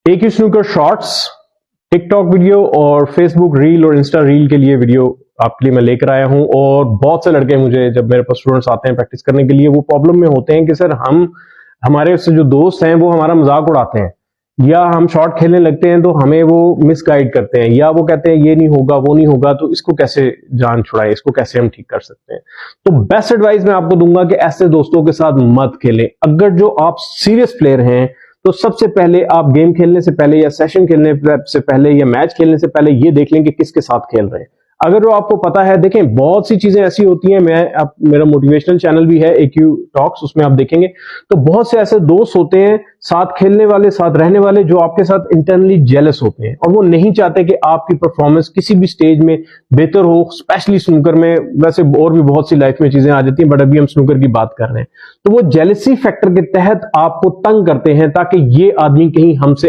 एक ही snooker shorts, TikTok video और Facebook reel और इंस्टा रील के लिए वीडियो आपके लिए मैं लेकर आया हूं। और बहुत से लड़के मुझे जब मेरे पास स्टूडेंट्स आते हैं प्रैक्टिस करने के लिए, वो प्रॉब्लम में होते हैं कि सर हमारे से जो दोस्त हैं वो हमारा मजाक उड़ाते हैं, या हम शॉट खेलने लगते हैं तो हमें वो मिसगाइड करते हैं, या वो कहते हैं ये नहीं होगा वो नहीं होगा, तो इसको कैसे जान छुड़ाए, इसको कैसे हम ठीक कर सकते हैं। तो बेस्ट एडवाइस मैं आपको दूंगा कि ऐसे दोस्तों के साथ मत खेलें। अगर जो आप सीरियस प्लेयर हैं तो सबसे पहले आप गेम खेलने से पहले या सेशन खेलने से पहले या मैच खेलने से पहले ये देख लें कि किसके साथ खेल रहे हैं। अगर वो आपको पता है, देखें बहुत सी चीजें ऐसी होती हैं, मेरा मोटिवेशनल चैनल भी है AQ टॉक्स, उसमें आप देखेंगे तो बहुत से ऐसे दोस्त होते हैं साथ खेलने वाले, साथ रहने वाले, जो आपके साथ इंटरनली जेलस होते हैं और वो नहीं चाहते कि आपकी परफॉर्मेंस किसी भी स्टेज में बेहतर हो, स्पेशली स्नूकर में। वैसे और भी बहुत सी लाइफ में चीजें आ जाती हैं, बट अभी हम स्नूकर की बात कर रहे हैं। तो वो जेलसी फैक्टर के तहत आपको तंग करते हैं ताकि ये आदमी कहीं हमसे